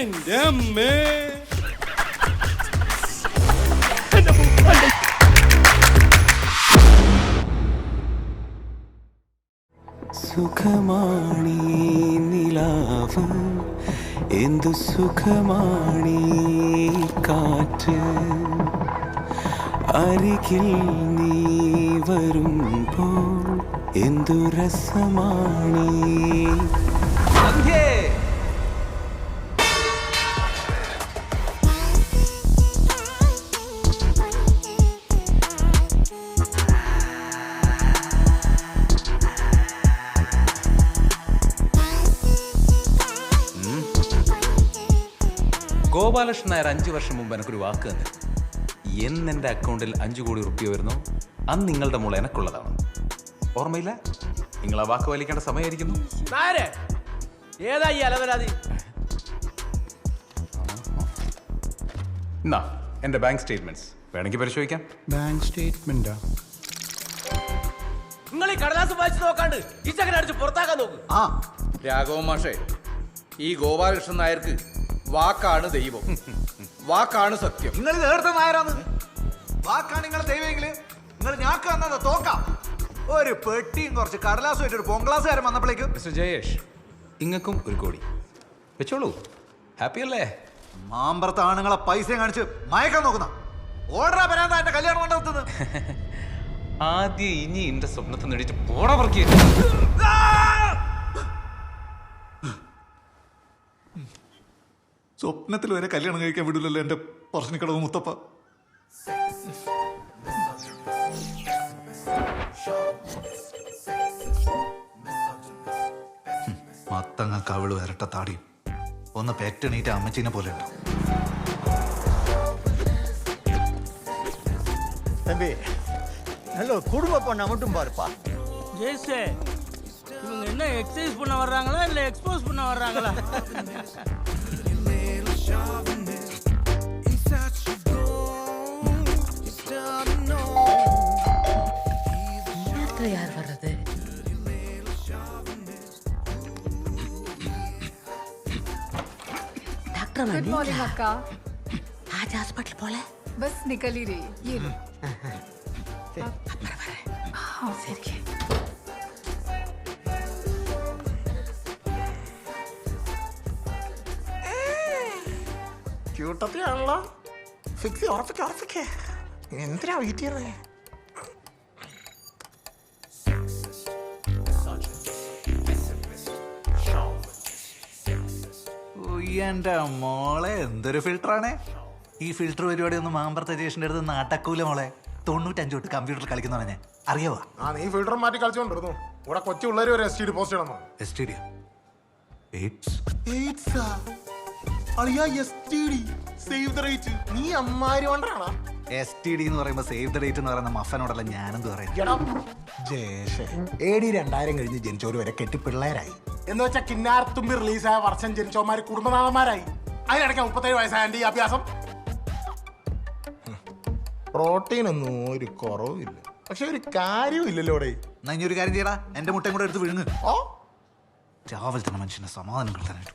എന്റെ അമ്മേ. സുഖമാണീ നിലാവ്, എന്തു സുഖമാണീ കാറ്റ്, അരികിൽ നീ വരുമ്പോൾ എന്തു രസമാണീ. ഗോപാലകൃഷ്ണൻ നായർ 5 വർഷം മുമ്പ് എനിക്കൊരു വാക്ക് തന്നെ. എന്ന് എൻ്റെ അക്കൗണ്ടിൽ 5 കോടി റുപ്യ വരുന്നു, അന്ന് നിങ്ങളുടെ മോൾ എനക്കുള്ളതാണ്. ഓർമ്മയില്ല? നിങ്ങൾ ആ വാക്ക് പാലിക്കേണ്ട സമയമായിരിക്കുന്നു. എന്നാ എൻ്റെ ബാങ്ക് സ്റ്റേറ്റ്മെന്റ്സ് വേണമെങ്കിൽ പരിശോധിക്കാം. ബാങ്ക് സ്റ്റേറ്റ്മെന്റാ? നിങ്ങൾ ഈ കടലാസ് വായിച്ച് നോക്കാണ്ട് ഈ ചക്കര അടിച്ച് പുറത്താക്കാൻ നോക്ക്. രാഘവൻ മാഷേ, ഈ ഗോപാലകൃഷ്ണൻ നായർക്ക് വാക്കാണ് ദൈവം, വാക്കാണ് സത്യം. നിങ്ങൾ നേരത്തെ നായരാന്ന്. വാക്കാണ് നിങ്ങളെ ദൈവമെങ്കില് നിങ്ങൾ ഞാക്ക് തന്നത് തോക്കാം. ഒരു പെട്ടിയും കുറച്ച് കടലാസുമായിട്ട് ഒരു പൊങ്കളാസുകാരൻ വന്നപ്പോഴേക്കും മിസ്റ്റർ ജയേഷ്, ഇങ്ങക്കും 1 കോടി വെച്ചോളൂ. ഹാപ്പി അല്ലേ? മാമ്പറത്ത് ആണുങ്ങളെ പൈസയും കാണിച്ച് മയക്കാൻ നോക്കുന്ന ഓർഡറാ വരാൻ എന്റെ കല്യാണം കൊണ്ടെത്തുന്നത്. ആദ്യം ഇനി എന്റെ സ്വപ്നത്തിൽ നേടിയിട്ട് പോടാ പറക്കി. സ്വപ്നത്തിൽ വരെ കല്യാണം കഴിക്കാൻ വിടില്ലല്ലോ എന്റെ പറശ്ശിനിക്കടവ് മുത്തപ്പ. മത്തങ്ങ കവിള് വരട്ട താടിയും ഒന്ന് പെറ്റണീറ്റ അമ്മച്ചീനെ പോലെ ഉണ്ട്. தம்பி நல்ல குடும்ப பொண்ணை மட்டும் பாருப்பா. ஜெய்சே, இவங்க என்ன எக்ஸசைஸ் பண்ண வர்றாங்களா இல்ல எக்ஸ்போஸ் பண்ண வர்றாங்களா? யார் வர்றது? डॉक्टर गुड मॉर्निंग अक्का. आज हॉस्पिटल போல? बस निकल ही रही. ये लो. हाँ, सही. ക്യൂട്ടത്തിയാണല്ലോ. ഫിക്സ് ഉറപ്പിക്കേ. എന്തിനാ വെയിറ്റ് ചെയ്യുന്നേ? എന്റെ മോളെ എന്തൊരു ഫിൽറ്ററാണേ. ഈ ഫിൽറ്റർ പരിപാടി ഒന്നും മാമ്പറത്തെ സ്റ്റേഷൻ്റെ അടുത്ത് നാട്ടക്കൂല മോളെ. 95 തൊട്ട് കമ്പ്യൂട്ടറിൽ കളിക്കുന്ന പറഞ്ഞേ അറിയാവോ? നീ ഫിൽറ്റർ മാറ്റി കളിച്ചോണ്ടിരുന്നു. ഇവിടെ കൊച്ചു പിള്ളേർ ഒരു STD പോസ്റ്റ് ഇടണോ? STD നീ അമ്മാരി കൊണ്ടാണോ? STD എന്ന് പറയുമ്പോ സേവ് ദ ഡേറ്റ് എന്ന് പറയുന്ന മഫനോടല്ല ഞാനെന്ത് പറയുന്നത്. AD 2000 കഴിഞ്ഞ് ജനിച്ചവര് വരെ കെട്ടി പിള്ളേരായി. എന്ന് വെച്ചാൽ കിന്നാരത്തുമ്പി റിലീസായ വർഷം ജനിച്ചവന്മാര് കുടുംബനാഥന്മാരായി. അതിനിടയ്ക്ക് 37 വയസ്സായ ഈ അഭ്യാസം. പ്രോട്ടീനൊന്നും ഒരു കുറവില്ല, പക്ഷെ ഒരു കാര്യവും ഇല്ലല്ലോ ഇവിടെ. എന്നാ ഇനി ഒരു കാര്യം ചെയ്യടാ, എന്റെ മുട്ടയും കൂടെ എടുത്ത് വിഴുങ്ങ്. രാവിലെ തന്നെ മനുഷ്യന്റെ സമാധാനം കിട്ടാനായിട്ട്.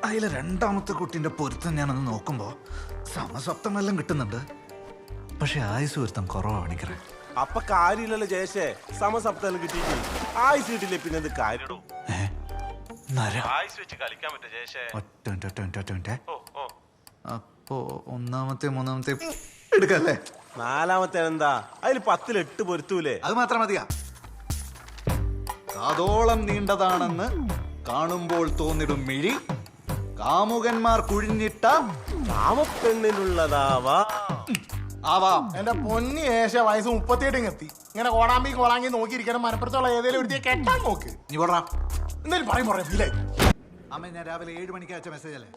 അതിലെ 2ാമത്തെ കുട്ടീന്റെ പൊരുത്തം ഞാനൊന്ന് നോക്കുമ്പോ സമസപ്തമെല്ലാം കിട്ടുന്നുണ്ട്, പക്ഷെ ആയുസ് പൊരുത്തം കുറവാ പണിക്കറേ. അപ്പൊ കാര്യമില്ലല്ലോ ജയശേ, സമസപ്തം കിട്ടിയിട്ട് ആയുസ് കിട്ടില്ലേ പിന്നെ എന്ത് കാര്യടോ? ആയുസ് വെച്ച് കളിക്കാൻ പറ്റും ജയശേ. അപ്പോ 1ാമത്തെ 3ാമത്തെ എടുക്കല്ലേ? 4ാമത്തെ എന്താ? അതിൽ 10ൽ 8 പൊരുത്തൂലേ? അത് മാത്രം മതിയാ. കാതോളം നീണ്ടതാണെന്ന് കാണുമ്പോൾ തോന്നിടും മിഴി, കാമുകന്മാർ കുഴിഞ്ഞിട്ട കാമപ്പെണ്ണിനുള്ളതാവാ. ആവാം. എന്റെ പൊന്നി ഏശ വയസ്സ് 38 എത്തി. ഇങ്ങനെ കോടാമ്പി കോളാങ്കി നോക്കിയിരിക്കണം. മനപ്പുറത്തുള്ള ഏതെങ്കിലും ഒരു കെട്ടാൻ നോക്ക്. നീ പോടാ. എന്തായാലും പറയും ഫീലായി. അമ്മ, ഞാൻ രാവിലെ 7 മണിക്ക് അയച്ച മെസ്സേജ് അല്ലേ?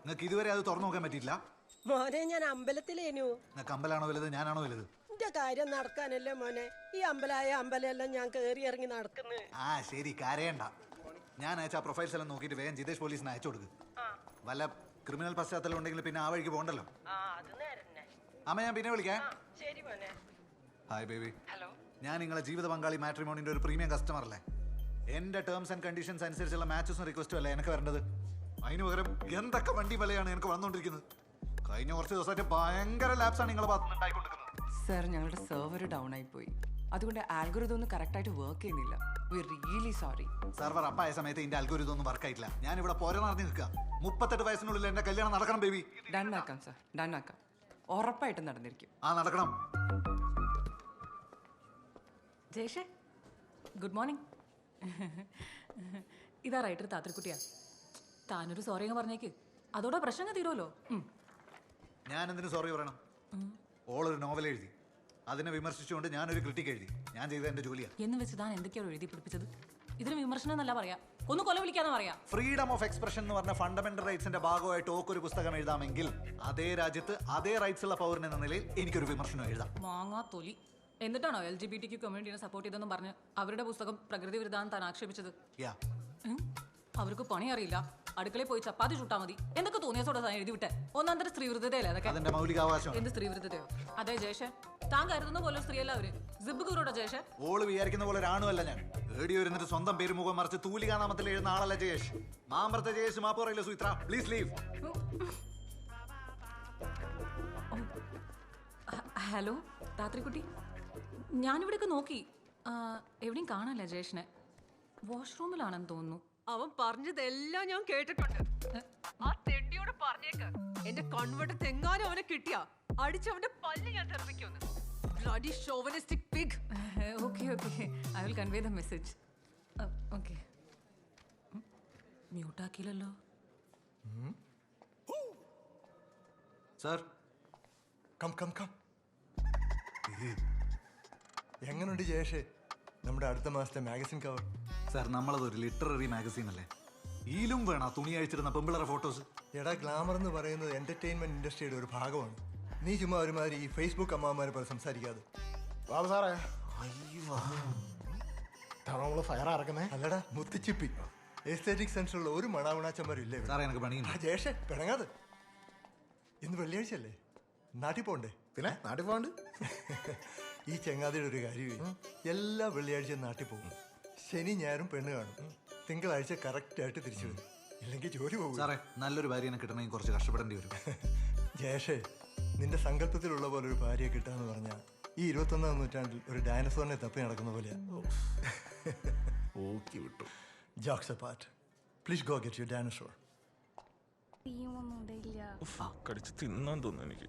നിങ്ങൾക്ക് ഇതുവരെ അത് തുറന്നു നോക്കാൻ പറ്റിയില്ല? മോനെ, ഞാൻ അമ്പലത്തിലേനു. നിങ്ങൾക്ക് അമ്പലാണോ വലുത്, ഞാനാണോ വലുത്? എന്റെ കാര്യം നടക്കാനല്ലേ മോനെ. ഈ അമ്പലമായ അമ്പലമെല്ലാം ഞാൻ കേറി ഇറങ്ങി നടക്കുന്നത്. ശരി, കരയണ്ട. ഞാൻ അയച്ച പ്രൊഫൈൽസ് എല്ലാം നോക്കിയിട്ട് വേഗം ജിതേഷ് പോലീസിന് അയച്ചു കൊടുക്ക്. വല്ല ക്രിമിനൽ പശ്ചാത്തലം ഉണ്ടെങ്കിൽ പിന്നെ ആ വഴിക്ക് പോകണ്ടല്ലോ. അമ്മ, ഞാൻ പിന്നെ വിളിക്കാം. Hi baby. ഹലോ. ഞാൻ നിങ്ങളെ ജീവിത പങ്കാളി മാട്രിമോണിന്റെ ഒരു പ്രീമിയം കസ്റ്റമർ അല്ലേ? എന്റെ ടേംസ് ആൻഡ് കണ്ടീഷൻസ് അനുസരിച്ചുള്ള മാച്ചസും റിക്വസ്റ്റും അല്ല എനിക്ക് വരേണ്ടത്. അതിന് പകരം എന്തൊക്കെ വണ്ടി വിലയാണ് എനിക്ക് വന്നുകൊണ്ടിരിക്കുന്നത്. കഴിഞ്ഞ കുറച്ച് ദിവസമായിട്ട് ഭയങ്കര ലാപ്സാണ് നിങ്ങളെ ഭാഗത്തുനിന്ന് ഉണ്ടായിക്കൊണ്ടിരിക്കുന്നത്. സർ, ഞങ്ങളുടെ സെർവർ ഡൗൺ ആയി പോയി. അതുകൊണ്ട് ആൽഗോരിതം ഒന്നും കറക്റ്റായിട്ട് വർക്ക് ചെയ്യുന്നില്ല. V really sorry. സർവർ അപ്പായ സമയത്ത് ഇതിന്റെ അൽഗോരിതം ഒന്നും വർക്ക് ആയിട്ടില്ല. ഞാൻ ഇവിടെ പോരെ നടന്ന് നിൽക്കുക. 38 വയസ്സിനുള്ളിൽ എന്റെ കല്യാണം നടക്കണം ബേബി. ഡൺ ആക്കാം സർ, ഡൺ ആക്കാം. ഉറപ്പായിട്ടും നടന്നിരിക്കും. ആ നടക്കണം. ജേഷേ, ഗുഡ് മോർണിംഗ്. ഇതാ റൈറ്റർ താത്രിക്കുട്ടിയാ. താനൊരു സോറി അങ്ങ് പറഞ്ഞേക്ക്, അതോടെ പ്രശ്നം തീരുമല്ലോ. ഞാൻ എന്തിനു സോറി പറയണം? ഓളൊരു നോവൽ എഴുതി, അതിനെ വിമർശിച്ചുകൊണ്ട് ഞാനൊരു ക്രിട്ടിക് എഴുതി. ഞാൻ ചെയ്ത എന്റെ ജോലിയാണ് എന്ന് വെച്ച് താൻ എന്തൊക്കെയാണ് എഴുതി പിടിപ്പിച്ചത്? ഇതിന് വിമർശനം എന്നല്ല പറയാ, ഒന്ന് കൊല വിളിക്കാന്ന് പറയാ. ഫ്രീഡം ഓഫ് എക്സ്പ്രഷൻ എന്ന് പറഞ്ഞ ഫണ്ടമെന്റൽ റൈറ്റ്സിന്റെ ഭാഗമായിട്ട് ഒരു പുസ്തകം എഴുതാമെങ്കിൽ അതേ രാജ്യത്ത് അതേ റൈറ്റ്സ് ഉള്ള പൗരൻ എന്ന നിലയിൽ എനിക്കൊരു വിമർശനം എഴുതാം. മാങ്ങാ തൊലി. എന്നിട്ടാണോ LGBTQ കമ്മ്യൂണിറ്റിനെ സപ്പോർട്ട് ചെയ്തെന്നും പറഞ്ഞ് അവരുടെ പുസ്തകം പ്രകൃതി വിരുദ്ധാന്ന് താൻ ആക്ഷേപിച്ചത്? അവർക്ക് പണി അറിയില്ല, അടുക്കളയിൽ പോയി ചപ്പാത്തി ചുട്ടാ മതി, എന്തൊക്കെ തോന്നിയസോടെ താൻ എഴുതി വിട്ടെ. ഒന്നാന്തര സ്ത്രീ വിരുദ്ധതയല്ലേ അതൊക്കെ? അതിന്റെ മൗലികാവകാശം. എന്ത് സ്ത്രീ വിരുദ്ധതയോ? അതെ ജേഷൻ, താൻ കരുതുന്ന പോലെ സ്ത്രീയല്ല അവര്. സിബുഗൂറോടെ ജേഷൻ. ഓള് വിചാരിക്കുന്ന പോലെ ഒരാണുമല്ല ഞാൻ. ഏടിയോ ഇരുന്നിട്ട് സ്വന്തം പേര് മുഖം മറിച്ച് തൂലികാ നാമത്തിൽ എഴുതുന്ന ആളല്ല ജയേഷ്. മാമ്പറത്തെ ജയേഷ് മാപ്പ് പറയില്ല Sumithra. Please leave. Hello Thathrikutty, ഞാനിവിടെയൊക്കെ നോക്കി, എവിടെയും കാണാനില്ല ജയേഷിനെ. വാഷ്റൂമിലാണെന്ന് തോന്നുന്നു. അവൻ പറഞ്ഞതെല്ലാം ഞാൻ കേട്ടിട്ടുണ്ട്. ആ തെണ്ടിയോട് പറഞ്ഞേക്ക്, എന്റെ കൺവെർട്ട് തെങ്ങാനും അവനെ കിട്ടിയാ അടിച്ചവന്റെ പല്ല് ഞാൻ തെറിപ്പിക്കുമെന്ന്. Bloody chauvinistic pig. Okay okay, I will convey the message. Okay. മ്യൂട്ടാക്കിയില്ലല്ലോ സാർ. Come come come. എങ്ങനെയുണ്ട് ജയേഷേ നമ്മുടെ അടുത്ത മാസത്തെ മാഗസിൻ കവർ? സാർ, നമ്മളതൊരു ലിറ്റററി മാഗസീൻ അല്ലേ? ഈലും വേണം തുണി അഴിച്ചിരുന്ന പെമ്പിളറെ ഫോട്ടോസ്. എടാ, ഗ്ലാമർ എന്ന് പറയുന്നത് എന്റർടൈൻമെന്റ് ഇൻഡസ്ട്രിയുടെ ഒരു ഭാഗമാണ്. നീ ചുമ്മാ ഒരുമാതിരി ഈ ഫേസ്ബുക്ക് അമ്മാമാരെ പോലെ സംസാരിക്കാതെ. ബാബു സാറേ, നമ്മള് ഫയർ ഇറക്കുന്നേ. അല്ലടാ മുത്തിച്ചിപ്പി, എസ്തറ്റിക് സെൻസിലുള്ള ഒരു മണാവണാച്ചന്മാരും ഇല്ലേ? സാറേ എനിക്ക് പണിയുണ്ട്. ജയേഷേ പിണങ്ങാതെ. ഇന്ന് വെള്ളിയാഴ്ച അല്ലേ, നാട്ടിൽ പോണ്ടേ? പിന്നെ നാട്ടിൽ പോകണ്ട്. ഈ ചങ്ങാതിയുടെ ഒരു കാര്യമേ, എല്ലാ വെള്ളിയാഴ്ചയും നാട്ടിൽ പോകും. ശനി ഞായറും പെണ്ണ് കാണും. തിങ്കളാഴ്ച കറക്റ്റായിട്ട് തിരിച്ചു വരും. ഇല്ലെങ്കിൽ ജോലി പോകും. സാറേ, നല്ലൊരു ഭാര്യനെ കിട്ടണമെങ്കിൽ കുറച്ച് കഷ്ടപ്പെടേണ്ടി വരും. ജയേഷേ, നിന്റെ സങ്കല്പത്തിലുള്ള പോലെ ഒരു ഭാര്യയെ കിട്ടാന്ന് പറഞ്ഞാൽ ഈ 21-ാം നൂറ്റാണ്ടിൽ ഒരു ഡൈനസോറിനെ തപ്പി നടക്കുന്ന പോലെയാ. Jokes apart, please go get your dinosaur. കടിച്ച് തിന്നാൻ തോന്നുന്നു എനിക്ക്.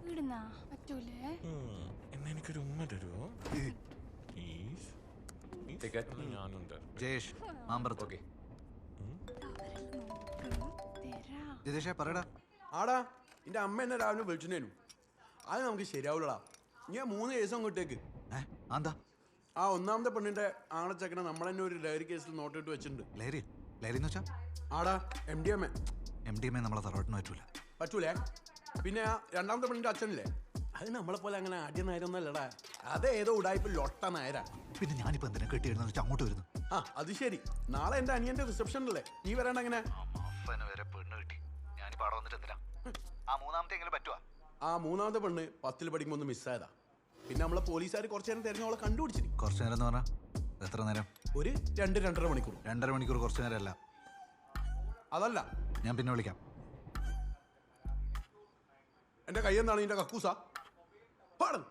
എന്നാ എനിക്കൊരു ഉമ്മ തരുമോ? ഞാനുണ്ട്. ജയേഷ് മാമ്പറത്ത്. ഓക്കെ ജതേഷേ പറയടാ. ആടാ, എന്റെ അമ്മ എന്നെ രാവിലെ വിളിച്ചിട്ടേനു. അത് നമുക്ക് ശരിയാവൂലടാ. ഞാൻ 3 ദിവസം അങ്ങോട്ടേക്ക്. എന്താ? ആ ഒന്നാമത്തെ പെണ്ണിന്റെ ആണച്ചക്കനെ നമ്മളെന്നെ ഒരു ലഹരി കേസിൽ നോട്ടിട്ട് വെച്ചിട്ടുണ്ട്. ലഹരി? ലഹരി എന്ന് വെച്ചാ? ആടാ, MDMA. MDMA നമ്മളെ തറവാട്ടിന് പറ്റൂല. പറ്റൂലേ? പിന്നെ ആ രണ്ടാമത്തെ പെണ്ണിന്റെ അച്ഛനില്ലേ, അത് നമ്മളെ പോലെ അങ്ങനെ ആദ്യ നായരൊന്നല്ലടാ. അത് ഏതോ ഉടായ്പ ലൊട്ട നായരാ. പിന്നെ ഞാനിപ്പോ എന്തിനാ കെട്ടിയെഴുന്ന വെച്ചാൽ അങ്ങോട്ട് വരുന്നു. ആ അത് ശരി, നാളെ എന്റെ അനിയന്റെ റിസപ്ഷൻ അല്ലേ, നീ വരണ്ട? എങ്ങനെ? ആ മൂന്നാമത്തെ പെണ്ണ് 10ൽ പഠിക്കുമ്പോ ഒന്ന് മിസ്സായതാ. പിന്നെ നമ്മളെ പോലീസുകാർ കുറച്ചു നേരം തെരഞ്ഞോളെ കണ്ടുപിടിച്ചിന്. കുറച്ചു നേരം എന്ന് പറഞ്ഞാ എത്ര നേരം? ഒരു 2-2.5 മണിക്കൂർ. 2.5 മണിക്കൂർ കുറച്ചു നേരം അല്ല. അതല്ല, ഞാൻ പിന്നെ വിളിക്കാം. എന്റെ കയ്യെന്താണ് നിന്റെ കക്കൂസ പാടുന്നു?